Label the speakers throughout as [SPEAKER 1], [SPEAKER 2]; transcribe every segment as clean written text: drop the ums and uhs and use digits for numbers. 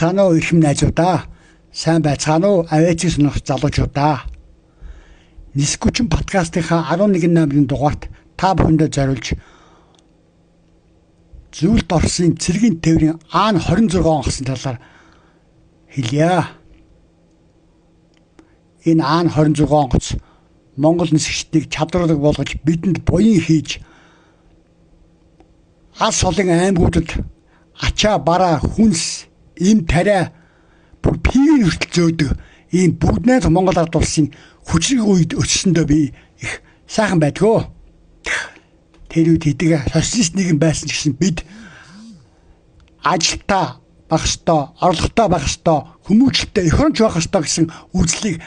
[SPEAKER 1] Цаана уу эрхэм найзуудаа, сайн байцгаана уу авэцгийн сонирхолтой залуучуудаа. Нисгүчин подкастынхаа 11 номерын дугаарт та бүхэндээ зориулж Зүйлд Орсын цэргийн тээврийн Аан 26 онгоцны талаар хэлье. Энэ Аан 26 онгоц Монгол нисгчдийг чадварлаг болгож бидэнд буян хийж алс холын аймагуудад ачаа бараа хүнс им тариа бүр пивийн хүртэл зөөдөг ийм бүгд найз Монгол ард улсын хүчрэг үед өссөндөө би их сайхан байдгөө. Тэр үед хэдэг социалист нийгэм байсан ч гэсэн бид ажилтаа байх ёстой, орлоготой байх ёстой, хүмүүжлэлтэй эх оронч байх ёстой гэсэн үзлийг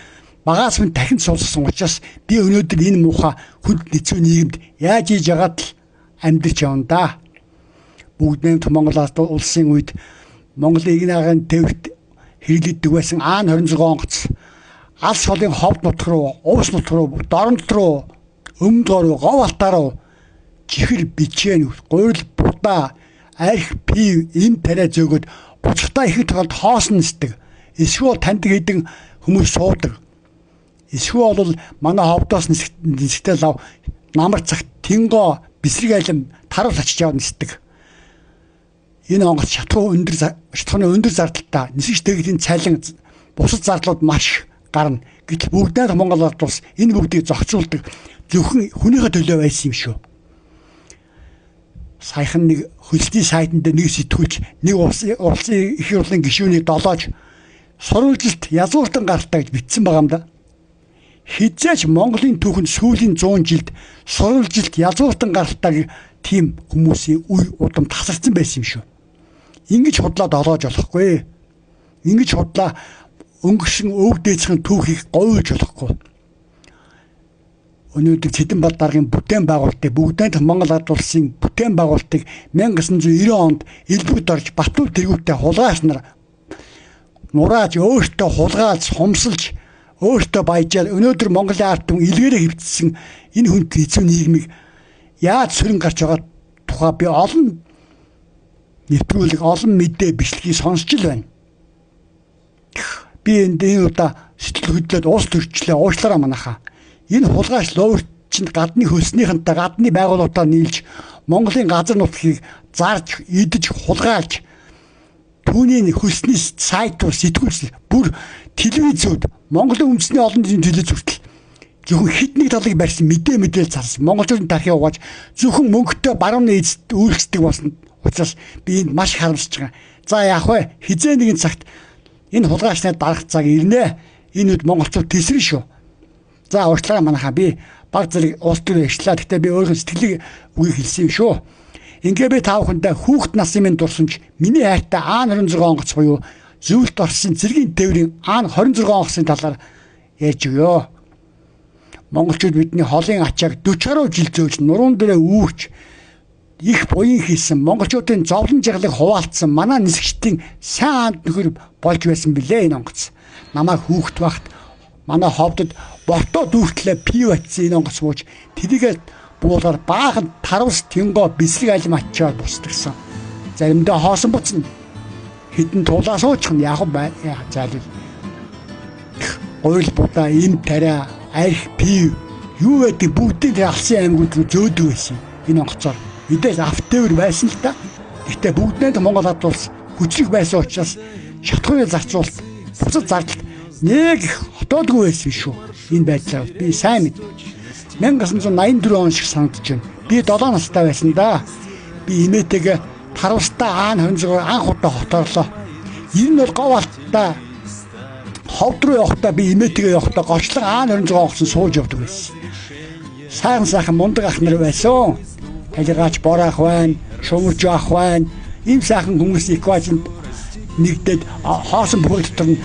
[SPEAKER 1] багаас минь дахин суулгасан учраас би өнөөдөр энэ муухай хүнд нэцүү нийгэмд яаж ийж яагаад л амьдарч явна да. Бүгд найз Монгол ард улсын үед Монголын игнаагийн тээврт хэрэглэгддэг байсан Аан 26 онгоц алс холын ховд нутг руу, уус нутг руу, дорнод руу, өмнөд руу, гов алтаа руу чихэр бичээн, гуйл будаа, арх пив, им тариа зөөгөд буцахтаа их тохиолдолд хоосон нисдэг. Эсвэл таньдаг хэдэн хүмүүс суудаг. Эсвэл бол манай ховдоос нисгтэй лав намар цагт тэнгоо бисрэг айлам таруул ачиж яваад нисдэг. Энэ онгоц шатхууны өндөр зардалтай нисгч дэгдийн цалин бусад зардлууд маш гарна. Гэтэл бүгдээ Монгол ард улс энэ бүгдийг зохицуулдаг зөвхөн хүнийхээ төлөө байсан юм шүү. Саяхан нэг хөлтийн сайтанд нэг сэтгүүлч нэг улсын их хурлын гишүүнийг долоож сурвалжилт язгууртан гартаа гэж бичсэн байгаа юм да. Хизээч Монголын түүхэнд сүүлийн 100 жилд сурвалжилт язгууртан гартаа тийм хүмүүсийн үе удам тасарсан байсан юм шүү. Ингэж худлаа долоож болохгүй. Ингэж худлаа өнгөрсөн өв дээдсийн түүхийг говьж болохгүй. Өнөөдөр Цэдэнбат даргын бүтээн байгуулалтыг бүгдээ Монгол ард улсын бүтээн байгуулалтыг 1990 онд элбэгд орж Батүр тэргүүтээ хулгайч нар нурааж өөртөө хулгайлж хумсалж өөртөө баяжаад өнөөдөр Монголын ард түмэн илгээрээ хөвцсөн энэ хүнд хэцүү нийгмийг яаж сөрөн гарч байгаа тухай би олон нэвтрүүлэг, олон мэдээ бичлэгийг сонсч л байна. Би энэ удаа сэтгэл хөдлөөд уус төрчлээ уучлаарай манайхаа. Энэ хулгайч луурч чинь гадны хөлснийхэнтэй гадны байгууллагуудаар нийлж Монголын газар нутгийг зарж, идэж, хулгайлж түүний хөлснээс сайтууд сэтгүүлс бүр телевизүүд Монголын үндэсний олон жилийн телевиз хүртэл зөвхөн хитний талыг барьсан мэдээлэл зарсан. Монголчуудын тархийг угааж зөвхөн мөнгөтэй барууны эзэд үйлчлдэг болсон учраас би энд маш харамсаж байгаа. За яах вэ? Хизээ нэгэн цагт энэ хулгайчнаа дарах цаг ирнэ. Энэ үед монголчууд тесрэн шүү. За уучлаарай манайхаа би баг зэрэг улс төр яшлаа. Гэхдээ би өөрийнхөө сэтгэлийг үгийг хэлсэн юм шүү. Ингээ би та бүхэндээ хүүхэд насын минь дурсамж миний хайртай Аан 26 онгоц буюу Зүйлд Орсын цэргийн тээврийн Аан 26 онгоцны талаар ярьж өгье. Монголчууд бидний холын ачааг 40 гаруй жил зөөж нуруунд дээрээ үүрч их буян хийсэн монголчуудын зовлон жаргалыг хуваалцсан манай нисгчдийн сайн анд нөхөр болж байсан билээ энэ онгоц. Намайг хүүхэд багт манай ховдод бортоо дүүртлээ пив атсан энэ онгоц бууж тэрийгээ буулгаар баахан таруус тэнгоо бисрэг алим ачаад бусдагсан. Заримдаа хоосон буцна. Хитэн тулаа суучих нь яг зайлвал. Гуйл будаа им тариа арх пив юу гэдэг бүгдийг алсын аймагуд руу зөөдөг байсан. Энэ онгоцоор мэдээж автовер байсан л та. Гэхдээ бүгдээ Монгол ард улс хүчрэг байсан учраас шатхууны зарцуулалт бусад зардалд нэг хотоодгүй байсан шүү. Энэ байдлаар би сайн мэд. 1984 он шиг санагдаж байна. Би 7 настай байсан да. Би имээтэйгээ таруустай Аан 26 анх удаа хотоорлоо. Энэ нь бол гов алтаа ховд руу явахдаа би имээтэйгээ явахдаа гочлон Аан 26 онгоцон сууж явдаг байсан. Сайхан мундаг ах нар байсан. Талигаач бораах байна, шумурж авах байна. Ийм сайхан хүмүүс экважинд нэгдээд хоосон бүхэл дотор нь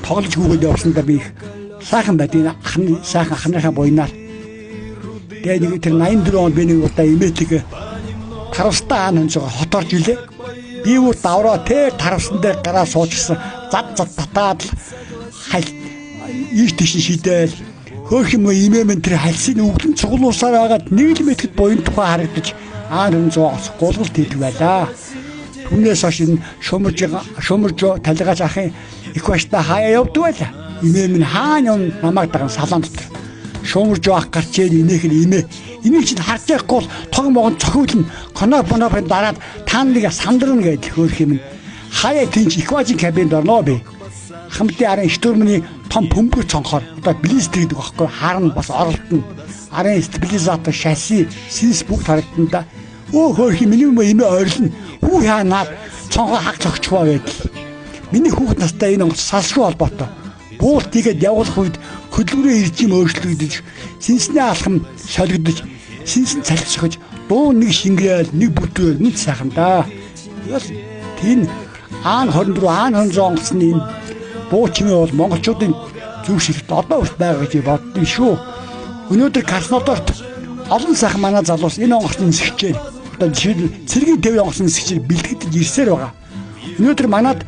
[SPEAKER 1] тоглож гүгээд явсандаа би сайхан байд энэ ахны сайхан ахныхаа буйнаар. Тэгээ нэг тэр 84 онд би нэг удаа имээтэйгээ таруустай Аан 26 хоторж илээ. Би бүр давраа тэр тарууссан дээр гараа суучсан зад татаад хал ийш тийш шидээл хөөх юм имэм тэр хальсын өвгөн цуглуусаар байгаад нэг л мэтгэд буян тухай харагдаж Аан 26 гулгалт хийдэг байлаа. Түүнээс хойш энэ шөмөрж талигаач ахын их башта хаяа явдаг байлаа. Имээ минь хаана юм намайг даган салаан дотор. Шөмөрж авах гарч ийн инех нь имээ. Энийг чинь харж яахгүй бол тог могон цохиулна. Конопын дараад тааныг сандрна гэж хөөх юм. Хаяа тийч их бажийн кабинд орноо би. Хамтын арын штурмны том бөмбөг цонхоор одоо блист гэдэг байхгүй харна бас оролтно. Арын стабилизатор шасси синс бүгд харагдана да. Өө хөөх миний имээ ойрлно. Хүү яанаа цонхоо хаг цогчваа гэдэг. Миний хүүхэд настай энэ салшгүй холбоотой. Буулт игээд явуулах үед хөдөлгөөрөө иржим өөрчлөгдөж, синснээ алхам солигдож, синсэн цалцсахж, дуу нэг шингээл, нэг бүдүүр, нэг сайхан да. Тийм аан 24 аан 20 онгоцны энэ буу чимээ бол монголчуудын зүг шигт одоо хүрт байгаа гэж боддоо шүү. Өнөөдөр Краснодарт олон сайхан манай залуус энэ онгоцны нисгчээр одоо жишээл цэргийн төвийн онгоцны нисгчээр бэлтгэж ирсээр байгаа. Өнөөдөр манад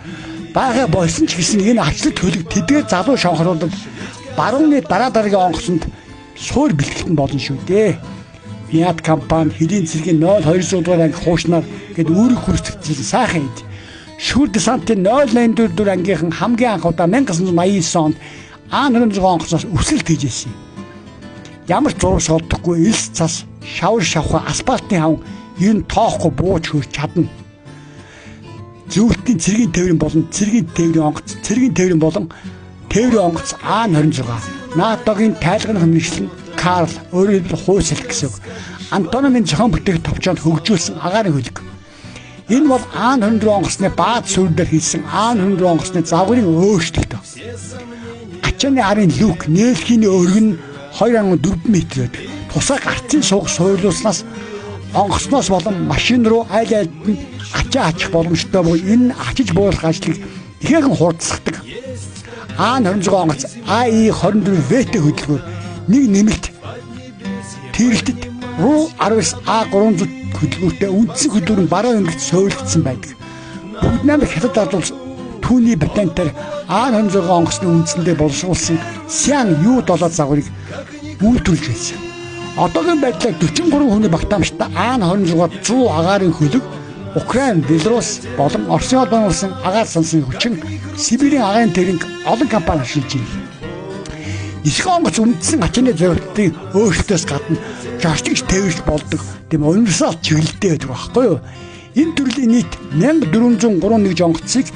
[SPEAKER 1] бага болсон ч гэсэн энэ ачлалт хөлөг тэдгээр залуу шонхруулаад барууны дараагийн онгоцонд суур бэлтгэлтэн болно шүү дээ. Яд компани хэдийн цэргийн 0200 дугаар анги хуушнаар гээд үүрэг хүртэгдсэн сайхан ид. Шүр десантын 084 ангийнхан хамгийн анх удаа 1989 онд А-26 онгоцоос өсөлт хийжсэн юм. Ямар ч зураг шолдохгүй элс цас шавар шавха асфальтын хав энэ тоохгүй бууж хөрч чадна. Зөвлөлтийн цэргийн тээврийн болон цэргийн тээврийн болон тээврийн онгоц А-26 НАТОгийн тайлгын хөмнөчлөн Карл өөрөөр хэлбэл хуйсэл гэсэн үг. Антономын зохион бүтээх товчоонд хөгжүүлсэн агаарын хөлөг. Энэ бол А-24 онгоцны баад сүрдээр хийсэн А-24 онгоцны загварын өөрчлөлт. Ачааны арын люк нээлхийн өргөн нь 2.4 м байдаг. Тусаа гарцын сууг суурлуулснаас онгоцноос болон машин руу айл айлд нь ачаа ачих боломжтой буюу энэ ачиж буулах ажлыг ихэхэн хурдсахдаг. А-26 онгоц АИ-24В-тэй хөдөлгөөр нэг нэмэлт тэрэлтэд руу 19 А300 хөдөлгөөртэй үндсэн хөдөлгөөр нь бараа өнгөт суйлгдсан байдаг. Бүгд намайг хятад алдуулсан түүний патентээр А-26 онгоцны үндсэндээ боловсруулсан Сян Ю-7 загварыг үйлдвэрлэж байсан. Одоогийн байдлаар 43 хүний багтаамжтай А-26 100 агаарын хөлөг Украин, Белорус болон Оросын холбооны улсын агаар сансын хүчин Сибирийн агаарын тэрэг олон компани ашиглаж байна. Нисэх онгоц үндсэн ачааны зорилтын өөрчлөлтөөс гадна жашигч тээвэрч болдог тийм универсал чиглэлтэй байдаг байхгүй юу? Энэ төрлийн нийт 1403 онгоцыг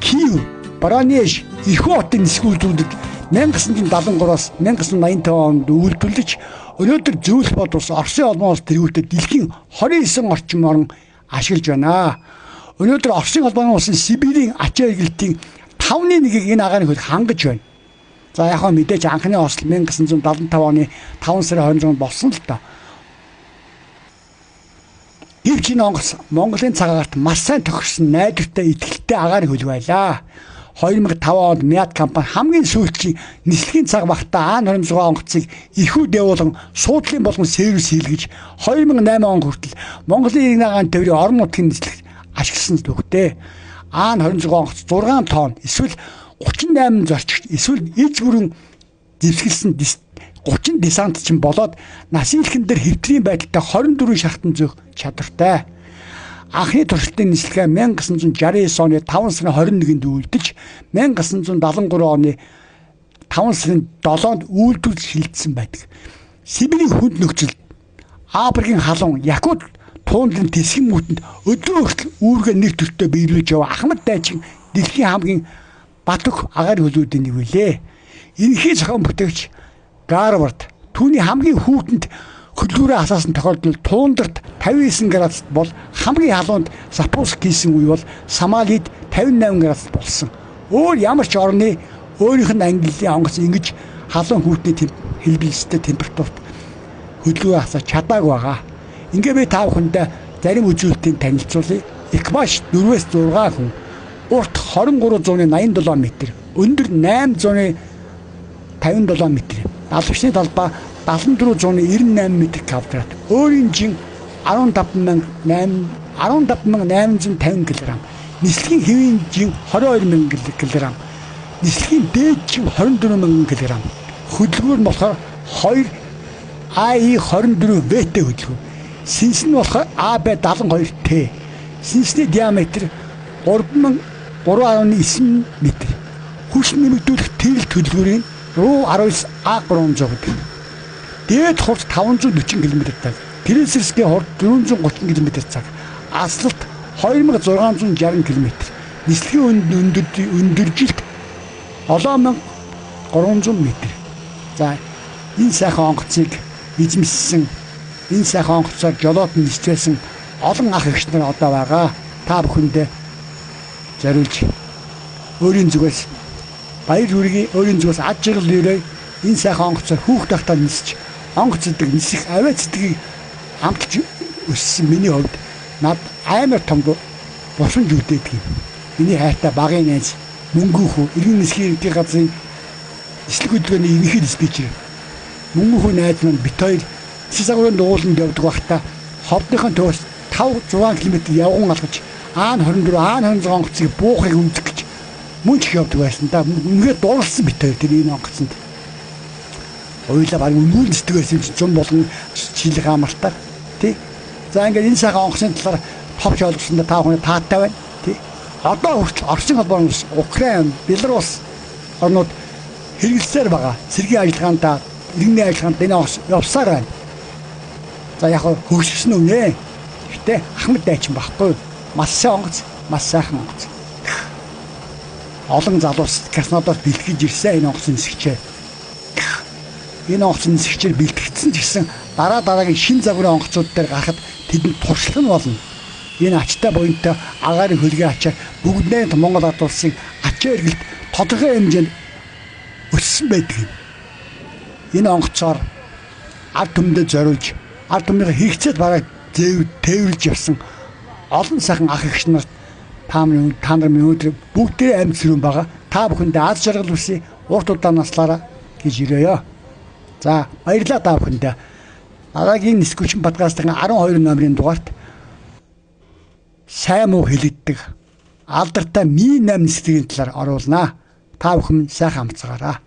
[SPEAKER 1] Киев, Воронеж, Ирхүү хотын нисэх үйлдвэрлэлд 1973-аас 1985 онд үйлдвэрлэж өнөөдөр зөвлөх боловс Оросын холбооноос тэргүүтээ дэлхийн 29 орчим орн ашиглаж байна. Өнөөдөр Оросын холбооны улсын Сибирийн ачаа эргэлтийн 5/1-ийг энэ агаарын хөлөг хангаж байна. За яг хөө мэдээж анхны осол 1975 оны 5 сарын 26-нд болсон л доо. Гэвч энэ онгоц Монголын цагаарт маш сайн тохирсон найдвартай итгэлтэй агаарын хөлөг байлаа. 2005 онд Мяд компани хамгийн сүүлчийн нислэгийн цаг багтаа А-26 онгоцыг эрхүүд явуулан суудлын болгон сервис хийлгэж 2008 он хүртэл Монголын иргэн агаарын тээврийн орон нутгийн нислэгт ашигласан л үгтэй. А-26 онгоц 6 тонн эсвэл 38 зорчигч эсвэл эз бүрэн зэвсгэлсэн 30 десантчин болоод насын илхэн дээр хэвтрийн байдалтай 24 шахтан зөөх чадвартай. Анхны туршилтын нислэгээ 1969 оны 5 сарын 21-нд үйлдэж 1973 оны 5 сарын 7-нд үйлдвэрлэж хилдсэн байдаг. Сибирийн хүнд нөхцөлд Африкийн халуун Якут туундрын тэсгийн мөтөнд өдрөө хүртэл үүргээ нэр төртөө биелүүлж яваа Ахмад дайчин дэлхийн хамгийн бат өх агаарын хөлүүдийн нэг үлээ. Энэхий зохион бүтээгч Гарвард түүний хамгийн хүүтэнд хөдөлгөөрөө асаасан тохиолдолд туундарт 59 градус бол хамгийн халуунд Запорожск хийсэн үе бол Сомалид 58 градус болсон. Өөр ямар ч орны өөрийнх нь ангиллын онгоц ингэж халуун хүүтний хэлбэлцтэй температурт хөдөлгөөрөө асааж чадаагүй байгаа. Ингээ би та бүхэндээ зарим үзүүлэлтийг танилцуулъя. Экипаж 4-6 хүн, урт 2387 м, өндөр 857 м, далавчны талбай 7498 м², өөрийн жин 15850 кг, нислэгийн хэвийн жин 22000 кг, нислэгийн дээд жин 24000 кг. Хөдөлгөөр нь болохоор 2 АИ-24В-тэй хөдөлгөөр. Синс нь болохоор АБ-72Т. Синсний диаметр 3,9 м. Хүч нэмэгдүүлэх тэрэл төлгүүрийн 19А300 гэдэг. Дээд хурд 540 км/цаг. Тэрэлсэрсгийн хурд 430 км/цаг. Аслалт 2660 км. Нислэгийн өндөржилт 7300 м. За энэ сайхан онгоцыг эзэмссэн, энэ сайхан онгоцоор жолоод нисчээсэн олон ах эгч нар одоо байгаа. Та бүхэндээ зориулж өөрийн зүгээс баяр хүргэе, өөрийн зүгээс аж аргал өрөө. Энэ сайхан онгоцоор хүүхд тахтаа нисч, онгоц эдэг нисэх авиа цэдгийг амталж өссөн миний хувьд над амар том босонж үлдээдэг юм. Миний хайртай багын найз мөнгөөхүү иргэн нисхийн газрын нислэг хөдөлгөөний ерөнхий диспетчер мөнгөөхүү найз маань бит хоёр Цэсагурын дууланд явдаг байхдаа ховдынхын төвөөс 5-6 км явган алгаж Аан 24 Аан 26 онгоцыг буухыг үзэх гэж мөн ч явдаг байсан да. Ингээд дурлсан бит хоёр тэр энэ онгоцонд. Ойлаа баг нүүн зэдэг байсан чинь зам болгон жилийн амартаар тий. За ингээд энэ сайхан онгоцны талаар товч ойлгосноо та бүхэн таатай байна тий. Одоо хүртэл Оросын холбооны улс, Украин, Беларусь орнууд хэрэгэлсээр байгаа. Цэргийн ажиллагаанд, иргэний ажиллагаанд энэ явсаар байна. За яг хөгжсөн үнэ. Гэтэ Ахмад дайчин баггүй. Маш сайн онгоц, маш сайхан онгоц. Олон залуус Краснодарт бэлтгэж ирсэн энэ онгоцны нисгчээ. Энэ онгоцны нисгчээр бэлтгэгдсэн ч гэсэн дараагийн шин загварын онгоцууд дээр гарахад тэдэнд туршлага нь болно. Энэ ачтай буянтай агаарын хөлгийн ачаар бүгд найрамд Монгол ард улсын ачаа эргэлт тодорхой хэмжээнд өссөн байдаг юм. Энэ онгоцоор ард түмдэд зориулж, ард түмнийхээ хэрэгцээд бараг тээвэрлж явсан олон сайхан ах эгч нарт та нар минь өдөр бүгдээ амьд сэрүүн байгаа. Та бүхэндээ аз жаргал хүсье. Урт удаан наслаараа гэж ирээё. За баярлалаа та бүхэндээ. Дараагийн нисгүүчин подкастын 12 номерын дугаарт сайн муу хэлэгддэг алдартай Ми 8 нисгийн талаар оруулнаа. Та бүхэн сайхан амцгаараа.